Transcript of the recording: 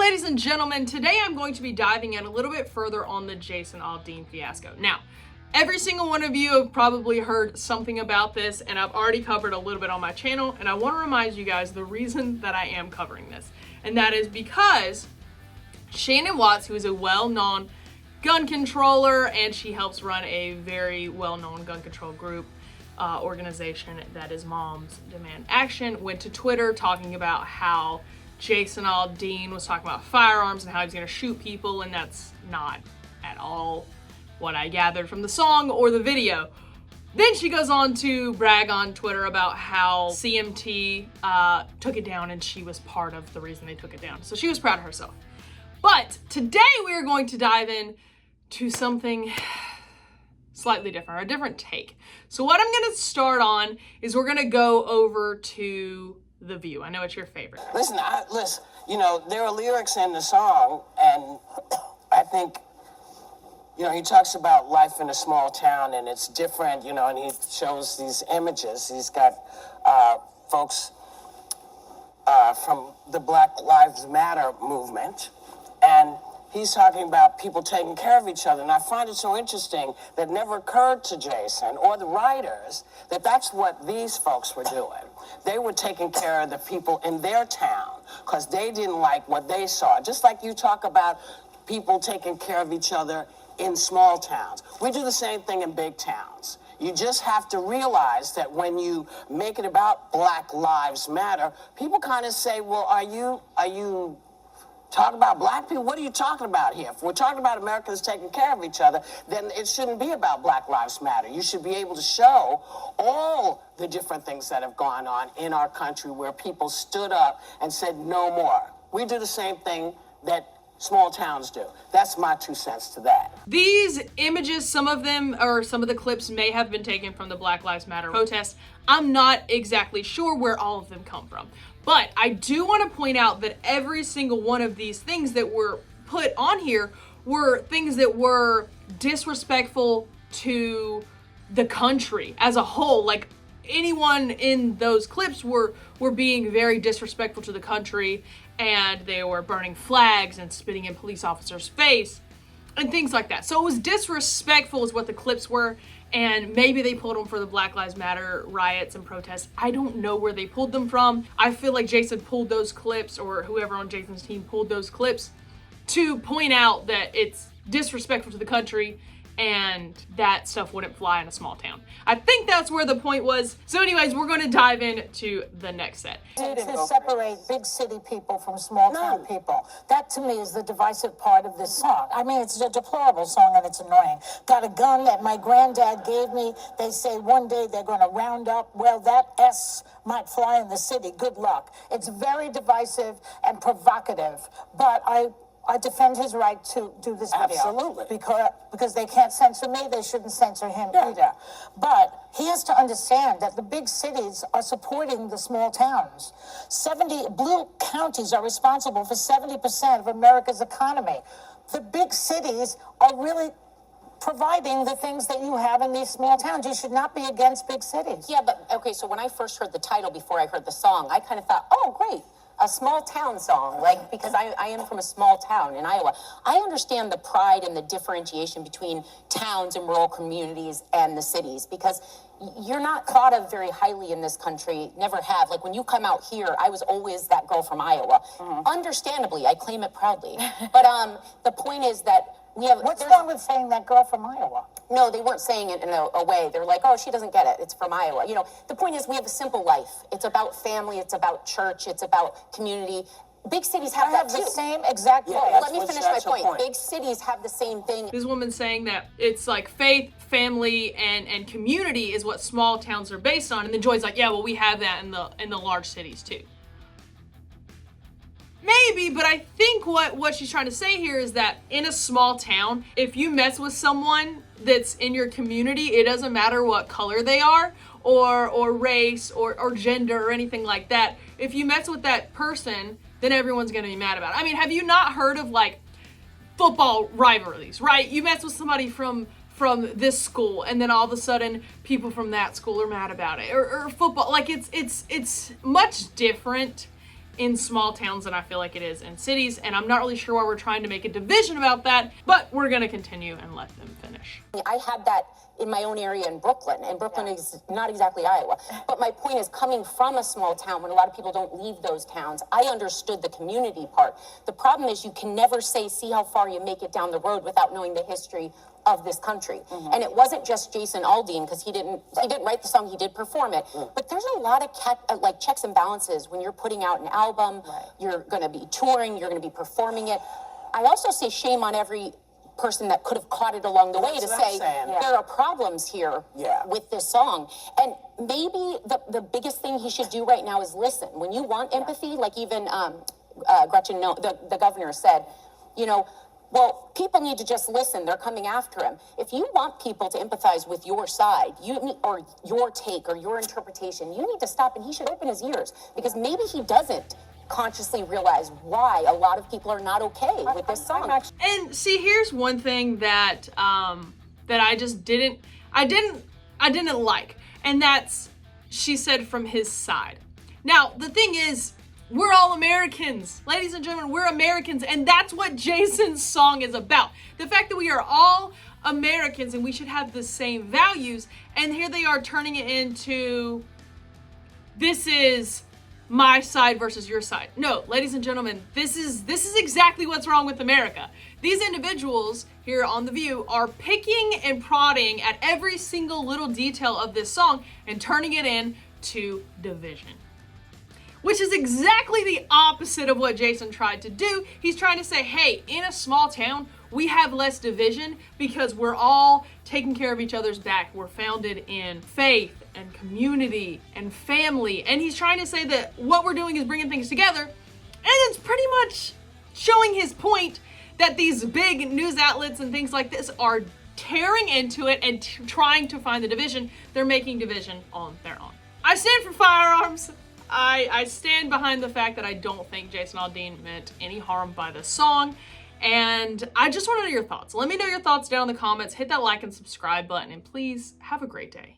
ladies and gentlemen, today I'm going to be diving in a little bit further on the Jason Aldean fiasco. Now, every single one of you have probably heard something about this, and I've already covered a little bit on my channel, and I want to remind you guys the reason that I am covering this, and that is because Shannon Watts, who is a well-known gun controller, and she helps run a very well-known gun control group, organization that is Moms Demand Action, went to Twitter talking about how Jason Aldean was talking about firearms and how he's going to shoot people, and that's not at all what I gathered from the song or the video. Then she goes on to brag on Twitter about how CMT took it down, and she was part of the reason they took it down. So she was proud of herself. But today we are going to dive in to something slightly different, or a different take. So what I'm going to start on is we're going to go over to The View. I know it's your favorite. Listen, you know, there are lyrics in the song, and I think, you know, he talks about life in a small town, and it's different, you know, and he shows these images. He's got folks from the Black Lives Matter movement, and he's talking about people taking care of each other. And I find it so interesting that it never occurred to Jason or the writers that that's what these folks were doing. They were taking care of the people in their town because they didn't like what they saw. Just like you talk about people taking care of each other in small towns. We do the same thing in big towns. You just have to realize that when you make it about Black Lives Matter, people kind of say, well, are you talking about black people? What are you talking about here? If we're talking about Americans taking care of each other, then it shouldn't be about Black Lives Matter. You should be able to show all the different things that have gone on in our country where people stood up and said no more. We do the same thing that small towns do. That's my 2 cents to that. These images, some of them, or some of the clips may have been taken from the Black Lives Matter protest. I'm not exactly sure where all of them come from. But I do want to point out that every single one of these things that were put on here were things that were disrespectful to the country as a whole. Like, anyone in those clips were being very disrespectful to the country, and they were burning flags and spitting in police officers' face and things like that. So it was disrespectful is what the clips were, and maybe they pulled them for the Black Lives Matter riots and protests. I don't know where they pulled them from. I feel like Jason pulled those clips, or whoever on Jason's team pulled those clips to point out that it's disrespectful to the country and that stuff wouldn't fly in a small town. I think that's where the point was. So anyways, we're going to dive into the next set. To separate big city people from small town people. That to me is the divisive part of this song. I mean, it's a deplorable song and it's annoying. Got a gun that my granddad gave me. They say one day they're going to round up. Well, that S might fly in the city. Good luck. It's very divisive and provocative, but I defend his right to do this video. Absolutely. Because they can't censor me, they shouldn't censor him either. But he has to understand that the big cities are supporting the small towns. Blue counties are responsible for 70% of America's economy. The big cities are really providing the things that you have in these small towns. You should not be against big cities. Yeah, but okay, so when I first heard the title before I heard the song, I kind of thought, oh, great. A small town song, like, because I am from a small town in Iowa. I understand the pride and the differentiation between towns and rural communities and the cities, because you're not thought of very highly in this country, never have. Like, when you come out here, I was always that girl from Iowa. Understandably, I claim it proudly. But the point is that What's wrong with saying that girl from Iowa? No, they weren't saying it in a way. They're like, oh, she doesn't get it. It's from Iowa. You know, the point is we have a simple life. It's about family. It's about church. It's about community. Big cities have that too. The same exact point. Let me finish my point. Big cities have the same thing. This woman saying that it's like faith, family, and community is what small towns are based on. And then Joy's like, yeah, well, we have that in the large cities too. Maybe, but I think what she's trying to say here is that in a small town, if you mess with someone that's in your community, it doesn't matter what color they are or race or gender or anything like that. If you mess with that person, then everyone's gonna be mad about it. I mean, have you not heard of like football rivalries, right? You mess with somebody from this school and then all of a sudden people from that school are mad about it, or football. Like it's much different in small towns than I feel like it is in cities, and I'm not really sure why we're trying to make a division about that, but we're gonna continue and let them finish. I had that in my own area in Brooklyn, and Brooklyn is not exactly Iowa. But my point is, coming from a small town, when a lot of people don't leave those towns, I understood the community part. The problem is you can never say, see how far you make it down the road without knowing the history of this country. And it wasn't just Jason Aldean, because he didn't write the song, he did perform it. But there's a lot of like checks and balances when you're putting out an album, you're gonna be touring, you're gonna be performing it. I also say shame on every person that could have caught it along the way to say there are problems here with this song. And maybe the biggest thing he should do right now is listen. When you want empathy, like even Gretchen, the governor said, you know, well, people need to just listen. They're coming after him. If you want people to empathize with your side, or your take or your interpretation, you need to stop, and he should open his ears, because maybe he doesn't consciously realize why a lot of people are not okay with this song. And see, here's one thing that that I just didn't like, and that's, she said, from his side. Now, the thing is, we're all Americans. Ladies and gentlemen, we're Americans, and that's what Jason's song is about. The fact that we are all Americans and we should have the same values, and here they are turning it into, this is my side versus your side. No, ladies and gentlemen, this is exactly what's wrong with America. These individuals here on The View are picking and prodding at every single little detail of this song and turning it into division, which is exactly the opposite of what Jason tried to do. He's trying to say, hey, in a small town, we have less division because we're all taking care of each other's back. We're founded in faith and community and family. And he's trying to say that what we're doing is bringing things together. And it's pretty much showing his point that these big news outlets and things like this are tearing into it and trying to find the division. They're making division on their own. I stand for firearms. I stand behind the fact that I don't think Jason Aldean meant any harm by the song. And I just want to know your thoughts. Let me know your thoughts down in the comments. Hit that like and subscribe button, and please have a great day.